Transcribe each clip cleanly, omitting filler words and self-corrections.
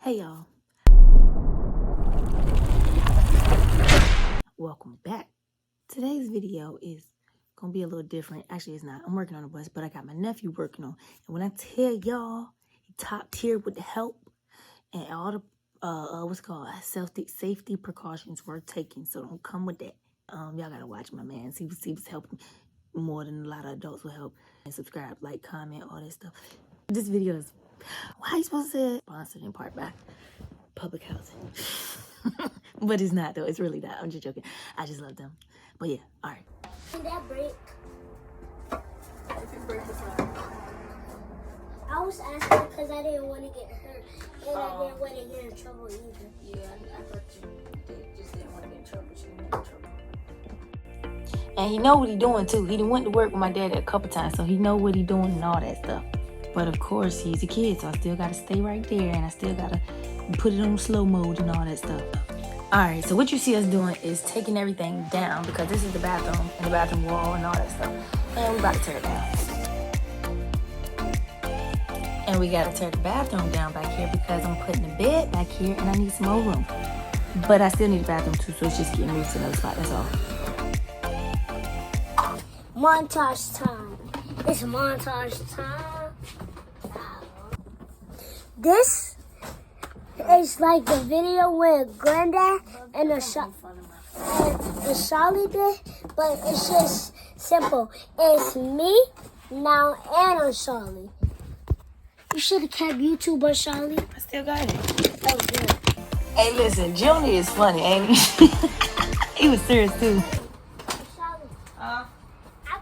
Hey y'all, welcome back. Today's video is gonna be a little different. Actually, it's not. I'm working on a bus, but I got my nephew working on. And when I tell y'all, he top tier with the help and all the what's it called safety precautions were taken. So don't come with that. Y'all gotta watch my man. He was helping more than a lot of adults will help. And subscribe, like, comment, all that stuff. This video is why you supposed to say it? Sponsored in part by public housing. But it's not though. It's really not. I'm just joking. I just love them. But yeah, all right. Can that break? If it breaks, it's not. I was asking because I didn't want to get hurt and I didn't want to get in trouble either. Yeah, I thought you just didn't want to get in trouble. You didn't get in trouble. And he know what he doing too. He done went to work with my dad a couple times, so he know what he doing and all that stuff. But of course, he's a kid, so I still gotta stay right there, and I still gotta put it on slow mode and all that stuff. All right, so what you see us doing is taking everything down because this is the bathroom and the bathroom wall and all that stuff. And we about to tear it down. And we gotta tear the bathroom down back here because I'm putting the bed back here and I need some more room. But I still need the bathroom too, so it's just getting moved to another spot, that's all. Montage time. It's montage time. This is like the video where Granddad and the Charlie did, but it's just simple. It's me now and Charlie. You should have kept YouTube on Charlie. I still got it. That was good. Hey, listen, Junie is funny, ain't he? He was serious too. Charlie, I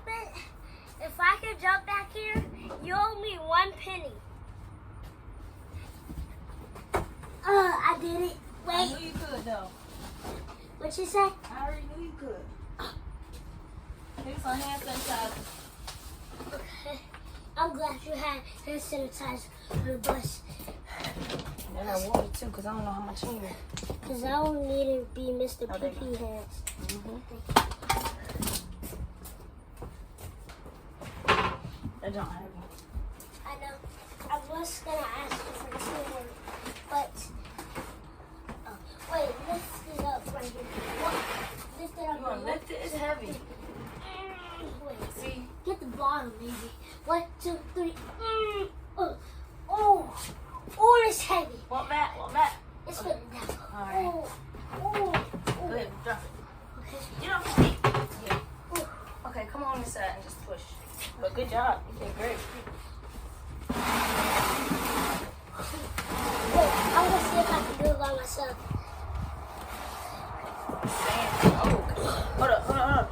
bet if I could jump back here, you owe me 1 penny. I did it. I Wait, knew you could, though. what you say? I already knew you could. Take some hand sanitizer. Okay. I'm glad you had hand sanitizer on the bus. And I want it too, because I don't know how much you need. Because I don't need to be Mr. PP hands. I don't have it. I know. I was going to ask you for teamwork, but... wait, lift it up right here. Lift it up. You want to lift it? It's heavy. Wait, See? get the bottom, baby. 1, 2, 3. Oh, it's heavy. Walk back, walk back. It's fitting down. All right. Oh. Go ahead, drop it. Okay. Get off your feet. Yeah. Okay, come on this side and just push. But good job. You did great. Wait, I'm going to see if I can do it by myself. Hold up.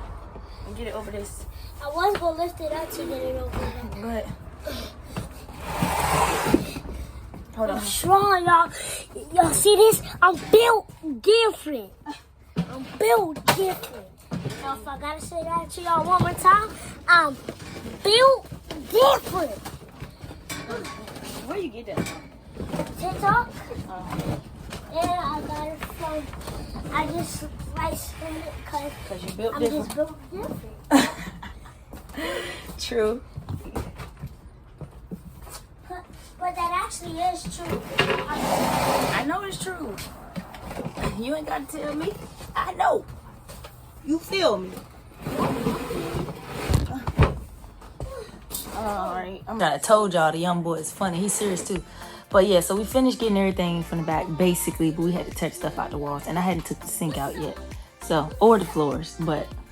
And get it over this. I was going to lift it up to get it over there. Go ahead. Hold I'm on. strong, y'all. Y'all see this? I'm built different. I'm built different. Now, if I gotta say that to y'all one more time, I'm built different. Where you get that from? TikTok. And I got it from, I just like spend it Because you built I'm different. just built different. True. But that actually is true. I know it's true. You ain't got to tell me. I know. You feel me. Alright. I told y'all the young boy is funny. He's serious too. But yeah, so we finished getting everything from the back basically, but we had to touch stuff out the walls. And I hadn't took the sink out yet. So, or the floors,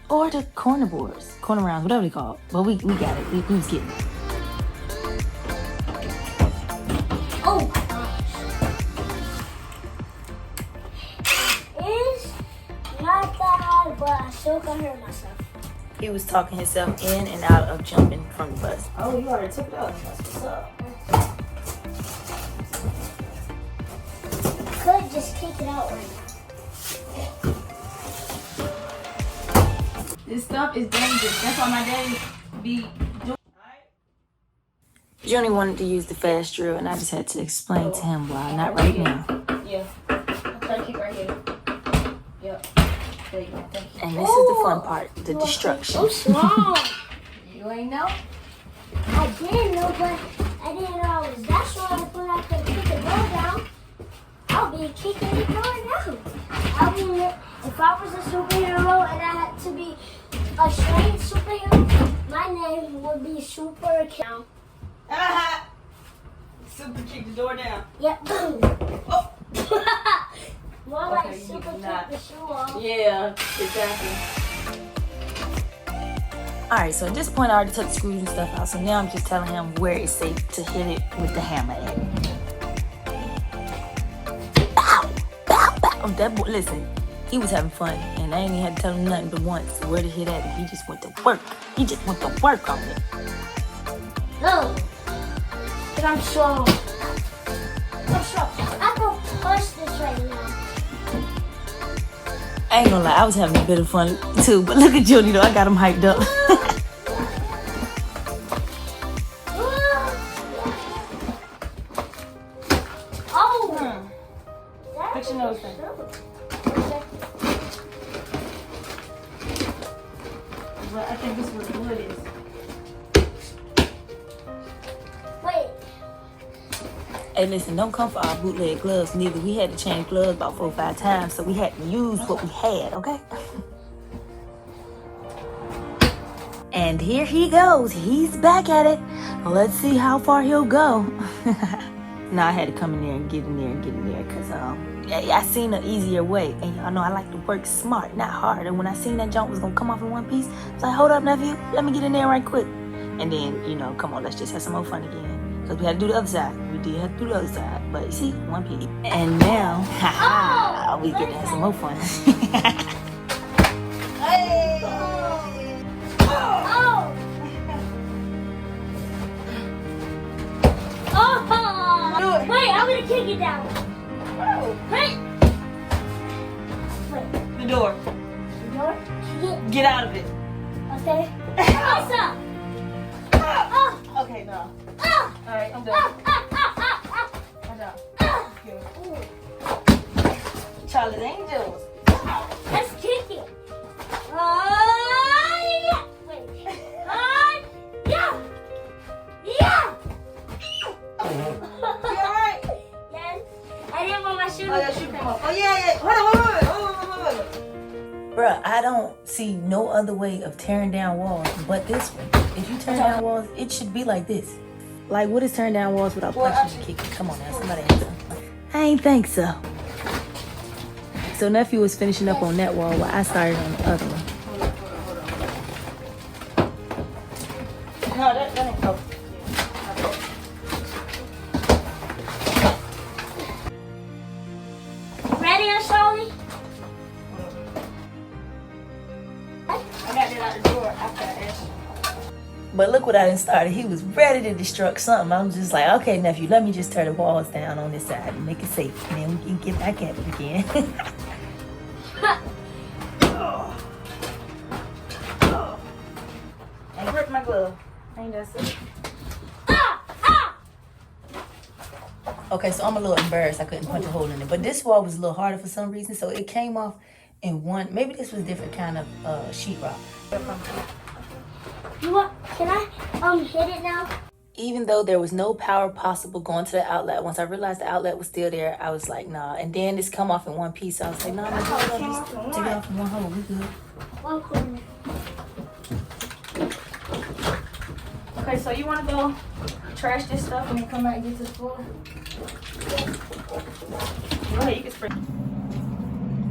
or the corner boards, corner rounds, whatever they call it. But we got it. We was getting it. Oh my gosh. It's not that hard, but I still can hurt myself. He was talking himself in and out of jumping from the bus. Oh, you already took it up. That's what's up. Could just kick it out right now. This stuff is dangerous. That's why my daddy be doing. Junie wanted to use the fast drill, and I just had to explain to him why, not right now. Yeah. Try to keep right here. Yep. There you go. Thank you. And this is the fun part, the destruction. I'm strong. You ain't know? I didn't know, but I didn't know I was that strong, but I could kick the ball down. be kicking the door down. I wouldn't, if I was a superhero and I had to be a strange superhero, my name would be Super Count. Super kick the door down. Yep. Oh. More Okay, like you Super do Kick not. the shoe off. Yeah, exactly. Alright, so at this point I already took the screws and stuff out, so now I'm just telling him where it's safe to hit it with the hammer at. Pow! Pow! Pow! That boy, listen, he was having fun, and I ain't even had to tell him nothing but once where to hit at it. He just went to work. He just went to work on it. No. But I'm strong. I'm strong. I can push this right now. I ain't gonna lie, I was having a bit of fun too, but look at Junie though, I got him hyped up. Oh! Fix your nose thing. Well, I think this is what the wood is. Wait. Hey, listen, don't come for our bootleg gloves neither. We had to change gloves about 4 or 5 times, so we had to use what we had, okay? And here he goes. He's back at it. Let's see how far he'll go. Now I had to come in there and get in there, because I seen an easier way. And y'all know I like to work smart, not hard. And when I seen that junk was going to come off in one piece, I was like, hold up, nephew. Let me get in there right quick. And then, you know, come on, let's just have some more fun again. Because we had to do the other side. We did have to do the other side. But you see, one piece. And now, haha, we get to have some more fun. Hey! Oh! Oh! Wait, I'm gonna kick it down. Wait! Wait. The door. The door? Kick it. Get out of it. Okay. Awesome! Oh! Okay, no. Oh! Alright, I'm done. I'm done. Charlie's Angels. Let's kick it. Yeah. Wait. Yeah. Yeah. You alright? Yes. I didn't want my shoe. Oh, your shoe came off. Oh, yeah. Hold on, wait. Bruh, I don't see no other way of tearing down walls but this one. If you tear down walls, it should be like this. Like, what is tearing down walls without punching and kicking? Come on now, somebody answer. I ain't think so. So nephew was finishing up on that wall while I started on the other one. No, that ain't go. Ready, Charlie? I got it out the door after I asked you. But look what I done started. He was ready to destruct something. I'm just like, okay, nephew, let me just tear the walls down on this side and make it safe. And then we can get back at it again. I ripped my glove. Ain't that safe? Okay, so I'm a little embarrassed I couldn't punch a hole in it. But this wall was a little harder for some reason, so it came off in one. Maybe this was a different kind of sheetrock. You want? Can I hit it now? Even though there was no power possible going to the outlet, once I realized the outlet was still there, I was like, nah. And then this come off in one piece. So I was like, nah, just take it off in one hole. We good. One corner. Okay, so you want to go trash this stuff and then come out and get to the floor? Go ahead, you can spray.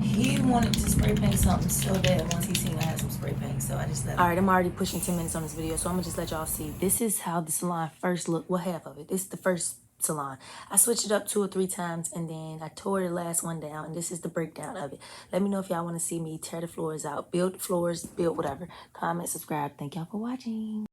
He wanted to spray paint something so bad once he seen I had some spray paint, so I just let him. All right, I'm already pushing 10 minutes on this video, so I'm gonna just let y'all see. This is how the salon first looked. Well, half of it. This is the first salon. I switched it up 2 or 3 times, and then I tore the last one down, and this is the breakdown of it. Let me know if y'all want to see me tear the floors out, build floors, build whatever. Comment, subscribe. Thank y'all for watching.